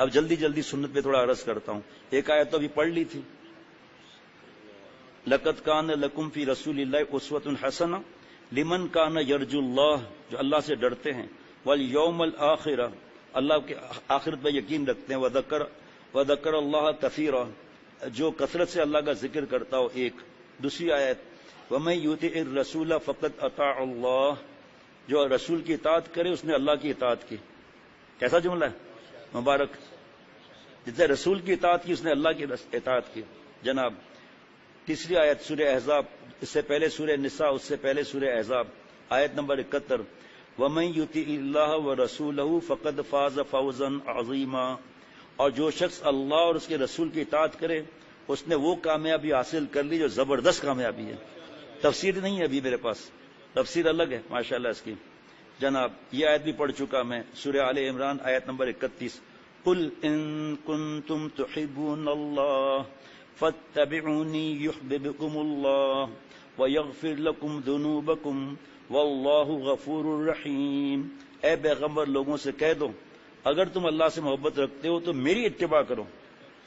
اب جلدی جلدی سنت پہ تھوڑا عرض کرتا ہوں. ایک آیت تو ابھی پڑھ لی تھی, لقد کان لکم فی رسول اللہ اسوۃ حسنہ لمن کان یرجو اللہ, جو اللہ سے ڈرتے ہیں, والیوم الآخرہ, اللہ کے آخرت پہ یقین رکھتے ہیں, وذکر اللہ کثیرا, جو کثرت سے اللہ کا ذکر کرتا ہو. ایک دوسری آیت, ومن یطع الرسول فقد اطاع اللہ, جو رسول کی اطاعت کرے اس نے اللہ کی اطاعت کی. کیسا جملہ ہے مبارک, جس نے رسول کی اطاعت کی اس نے اللہ کی اطاعت کی. جناب تیسری آیت سورہ احزاب, اس سے پہلے سورہ نساء, اس سے پہلے سورہ احزاب, آیت نمبر 71, وَمَن يُطِعِ اللَّهَ وَرَسُولَهُ فَقَدْ فَازَ فَوْزًا عَظِيمًا, اور جو شخص اللہ اور اس کے رسول کی اطاعت کرے اس نے وہ کامیابی حاصل کر لی جو زبردست کامیابی ہے. تفسیر نہیں ہے ابھی میرے پاس, تفسیر الگ ہے ماشاءاللہ اس کی. جناب یہ آیت بھی پڑھ چکا میں, سورہ آل عمران آیت نمبر 31, قُلْ إِن كُنتُمْ تُحِبُّونَ اللَّهَ فَاتَّبِعُونِي يُحْبِبْكُمُ اللَّهُ وَيَغْفِرْ لَكُمْ ذُنُوبَكُمْ وَاللَّهُ غَفُورٌ رَحِيمٌ. اے پیغمبر لوگوں سے کہہ دو اگر تم اللہ سے محبت رکھتے ہو تو میری اتباع کرو.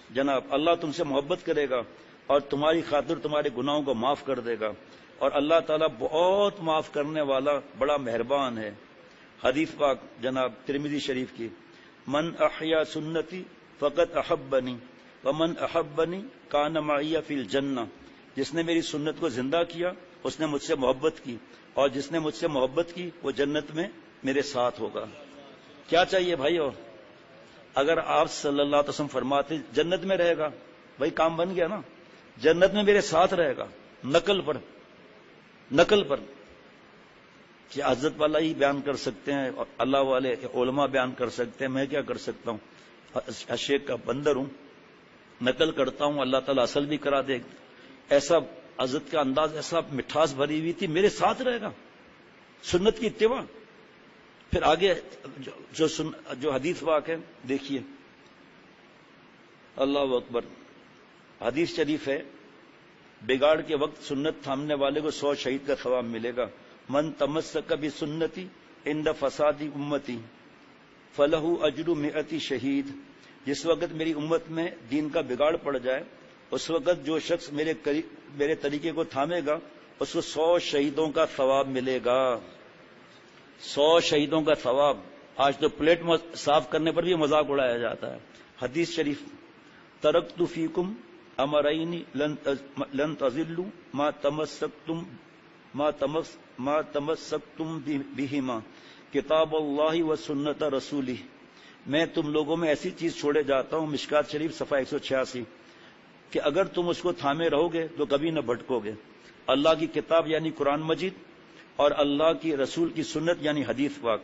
جناب اللہ تم سے محبت کرے گا اور تمہاری خاطر تمہارے گناہوں کو معاف کر دے گا, اور اللہ تعالیٰ بہت معاف کرنے والا بڑا مہربان ہے. حدیث پاک جناب ترمذی شریف کی, من احیا سنتی فقط احبنی ومن احبنی کان معی فی الجنہ, جس نے میری سنت کو زندہ کیا اس نے مجھ سے محبت کی, اور جس نے مجھ سے محبت کی وہ جنت میں میرے ساتھ ہوگا. کیا چاہیے بھائی؟ اور اگر آپ صلی اللہ علیہ وسلم فرماتے جنت میں رہے گا, بھائی کام بن گیا نا, جنت میں میرے ساتھ رہے گا. نقل پر کہ حضرت والا ہی بیان کر سکتے ہیں, اللہ والے علماء بیان کر سکتے ہیں, میں کیا کر سکتا ہوں, شیخ کا بندر ہوں, نقل کرتا ہوں, اللہ تعالیٰ اصل بھی کرا دے. ایسا حضرت کا انداز, ایسا مٹھاس بھری ہوئی تھی, میرے ساتھ رہے گا, سنت کی اتباع. پھر آگے جو حدیث واقع ہے دیکھیے, اللہ اکبر. حدیث شریف ہے, بگاڑ کے وقت سنت تھامنے والے کو 100 شہید کا ثواب ملے گا. من تمسک بسنتی عند فساد امتی فلہ اجر 100 شہید. جس وقت میری امت میں دین کا بگاڑ پڑ جائے اس وقت جو شخص میرے طریقے کو تھامے گا اس کو 100 شہیدوں کا ثواب ملے گا. 100 شہیدوں کا ثواب. آج تو پلیٹ صاف کرنے پر بھی مذاق اڑایا جاتا ہے. حدیث شریف, ترکت فیکم امرین لن تضلوا ما تمسکتم بہما کتاب اللہ و سنت رسولہ. میں تم لوگوں میں ایسی چیز چھوڑے جاتا ہوں, مشکات شریف صفحہ 186, کہ اگر تم اس کو تھامے رہو گے تو کبھی نہ بھٹکو گے. اللہ کی کتاب یعنی قرآن مجید, اور اللہ کی رسول کی سنت یعنی حدیث پاک.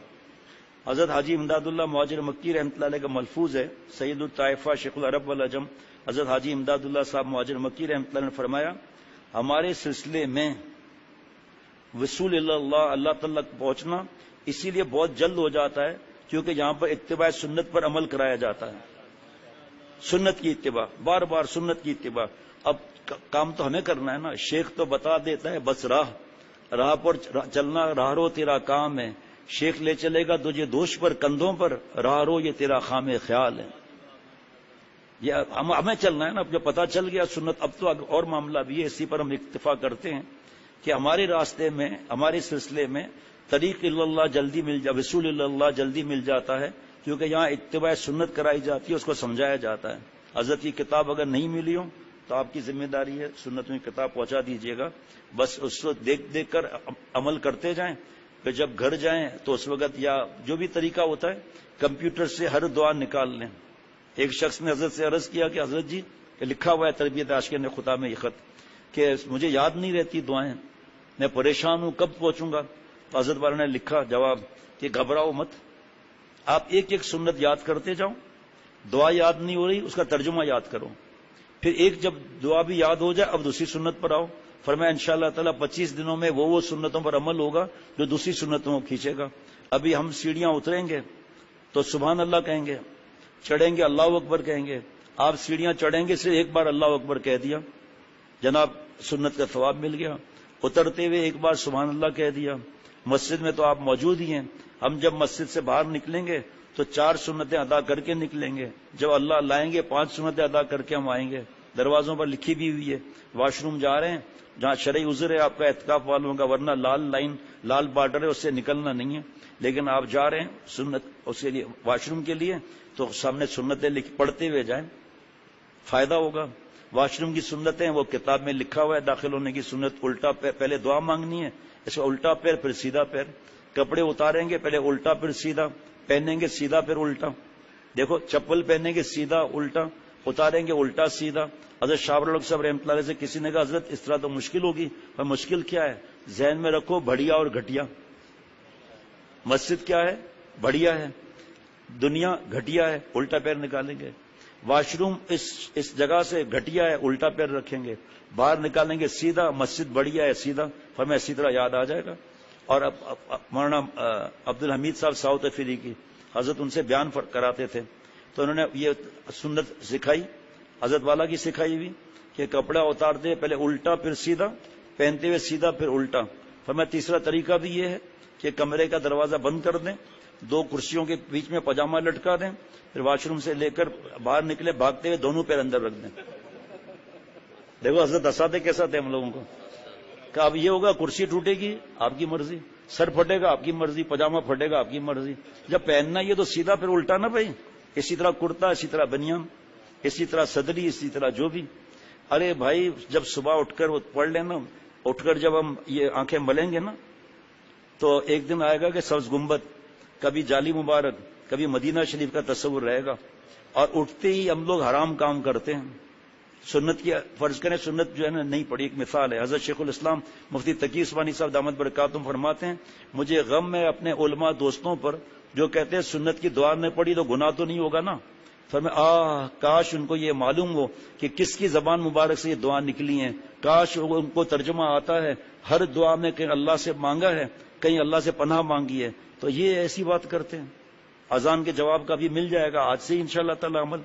حضرت حاجی امداد اللہ مہاجر مکی رحمۃ اللہ علیہ کا ملفوظ ہے, سید الطائفہ شیخ العرب والعجم حضرت حاجی امداد اللہ صاحب مہاجر مکی رحمۃ اللہ نے فرمایا, ہمارے سلسلے میں وصول اللہ تعالیٰ تک پہنچنا اسی لیے بہت جلد ہو جاتا ہے کیونکہ یہاں پر اتباع سنت پر عمل کرایا جاتا ہے. سنت کی اتباع, بار بار سنت کی اتباع. اب کام تو ہمیں کرنا ہے نا, شیخ تو بتا دیتا ہے بس راہ پر چلنا, راہ رو تیرا کام ہے. شیخ لے چلے گا تجھے دوش پر کندھوں پر, راہ رو یہ تیرا خام خیال ہے. یہ ہمیں چلنا ہے نا. اب جو پتہ چل گیا سنت, اب تو اور معاملہ بھی ہے, اسی پر ہم اکتفا کرتے ہیں کہ ہمارے راستے میں, ہمارے سلسلے میں طریق اللہ جلدی مل جا, وصول اللہ جلدی مل جاتا ہے کیونکہ یہاں اتباع سنت کرائی جاتی ہے, اس کو سمجھایا جاتا ہے. حضرت کی کتاب اگر نہیں ملی ہو تو آپ کی ذمہ داری ہے سنت میں کتاب پہنچا دیجیے گا. بس اس کو دیکھ کر عمل کرتے جائیں. پھر جب گھر جائیں تو اس وقت یا جو بھی طریقہ ہوتا ہے کمپیوٹر سے ہر دعا نکال لیں. ایک شخص نے حضرت سے عرض کیا کہ حضرت جی, لکھا ہوا ہے تربیت عاشقین خدا میں یہ خط, کہ مجھے یاد نہیں رہتی دعائیں, میں پریشان ہوں, کب پہنچوں گا؟ تو حضرت والا نے لکھا جواب کہ گھبراؤ مت, آپ ایک ایک سنت یاد کرتے جاؤ. دعا یاد نہیں ہو رہی اس کا ترجمہ یاد کرو, پھر ایک جب دعا بھی یاد ہو جائے اب دوسری سنت پر آؤ. فرمایا انشاءاللہ تعالیٰ 25 دنوں میں وہ سنتوں پر عمل ہوگا جو دوسری سنتوں کو کھینچے گا. ابھی ہم سیڑھیاں اتریں گے تو سبحان اللہ کہیں گے, چڑھیں گے اللہ اکبر کہیں گے. آپ سیڑھیاں چڑھیں گے صرف ایک بار اللہ اکبر کہہ دیا, جناب سنت کا ثواب مل گیا. اترتے ہوئے ایک بار سبحان اللہ کہہ دیا. مسجد میں تو آپ موجود ہی ہیں, ہم جب مسجد سے باہر نکلیں گے تو 4 سنتیں ادا کر کے نکلیں گے. جب اللہ لائیں گے 5 سنتیں ادا کر کے ہم آئیں گے. دروازوں پر لکھی بھی ہوئی ہے واش روم جا رہے ہیں جہاں شرعی عذر ہے آپ کا اعتکاف والوں کا, ورنہ لال لائن لال بارڈر ہے اس سے نکلنا نہیں ہے. لیکن آپ جا رہے ہیں سنت اس کے لیے واش روم کے لیے تو سامنے سنتیں پڑھتے ہوئے جائیں, فائدہ ہوگا. واش روم کی سنتیں وہ کتاب میں لکھا ہوا ہے. داخل ہونے کی سنت الٹا پیر, پہلے دعا مانگنی ہے, اس کا الٹا پیر پھر سیدھا پیر. کپڑے اتاریں گے پہلے الٹا پھر سیدھا, پہنیں گے سیدھا پھر الٹا. دیکھو چپل پہنیں گے سیدھا الٹا, اتاریں گے الٹا سیدھا. حضرت شاہ ولی اللہ صاحب رحمۃ اللہ علیہ سے کسی نے کہا حضرت اس طرح تو مشکل ہوگی. پر مشکل کیا ہے, ذہن میں رکھو بڑھیا اور گھٹیا. مسجد کیا ہے, بڑھیا ہے, دنیا گھٹیا ہے, الٹا پیر نکالیں گے. واش روم اس جگہ سے گھٹیا ہے, الٹا پیر رکھیں گے, باہر نکالیں گے سیدھا, مسجد بڑھیا ہے سیدھا. فرمایا اسی طرح یاد آ جائے گا. اور مولانا عبد الحمید صاحب ساؤتھ افریقی حضرت ان سے بیان کراتے تھے تو انہوں نے یہ سنت سکھائی, حضرت والا کی سکھائی ہوئی کہ کپڑا اتارتے پہلے الٹا پھر سیدھا, پہنتے ہوئے سیدھا پھر الٹا. فرمایا تیسرا طریقہ بھی یہ ہے کہ کمرے کا دروازہ بند کر دیں, 2 کرسیوں کے بیچ میں پاجامہ لٹکا دیں, پھر واش روم سے لے کر باہر نکلے بھاگتے ہوئے دونوں پیر اندر رکھ دیں. دیکھو حضرت ہنساتے کیسا تھے ہم لوگوں کو کہ اب یہ ہوگا کرسی ٹوٹے گی آپ کی مرضی, سر پھٹے گا آپ کی مرضی, پاجامہ پھٹے گا آپ کی مرضی. جب پہننا یہ تو سیدھا پھر الٹا نا بھائی. اسی طرح کرتا, اسی طرح بنیان, اسی طرح صدری, اسی طرح جو بھی. ارے بھائی جب صبح اٹھ کر وہ پڑھ لینا, اٹھ کر جب ہم یہ آنکھیں ملیں گے نا تو ایک دن آئے گا کہ سبز گنبد, کبھی جالی مبارک, کبھی مدینہ شریف کا تصور رہے گا. اور اٹھتے ہی ہم لوگ حرام کام کرتے ہیں. سنت کی فرض کریں سنت جو ہے نا نہیں پڑھی. ایک مثال ہے, حضرت شیخ الاسلام مفتی تقی عثمانی صاحب دامت برکاتہم فرماتے ہیں مجھے غم ہے اپنے علماء دوستوں پر جو کہتے ہیں سنت کی دعا نہیں پڑھی تو گناہ تو نہیں ہوگا نا. فرمایا کاش ان کو یہ معلوم ہو کہ کس کی زبان مبارک سے یہ دعا نکلی ہیں, کاش ان کو ترجمہ آتا ہے. ہر دعا میں کہیں اللہ سے مانگا ہے, کہیں اللہ سے پناہ مانگی ہے, تو یہ ایسی بات کرتے ہیں. اذان کے جواب کا بھی مل جائے گا آج سے انشاءاللہ تعالی عمل.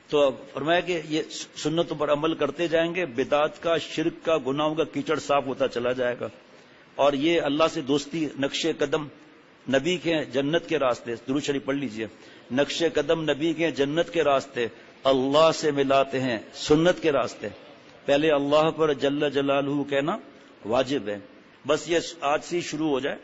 تو فرمایا کہ یہ سنتوں پر عمل کرتے جائیں گے, بدعت کا, شرک کا, گناہوں کا کیچڑ صاف ہوتا چلا جائے گا. اور یہ اللہ سے دوستی, نقش قدم نبی کے جنت کے راستے, درود شریف پڑھ لیجئے. نقش قدم نبی کے جنت کے راستے اللہ سے ملاتے ہیں سنت کے راستے. پہلے اللہ پر جل جلالہ کہنا واجب ہے. بس یہ آج سے شروع ہو جائے.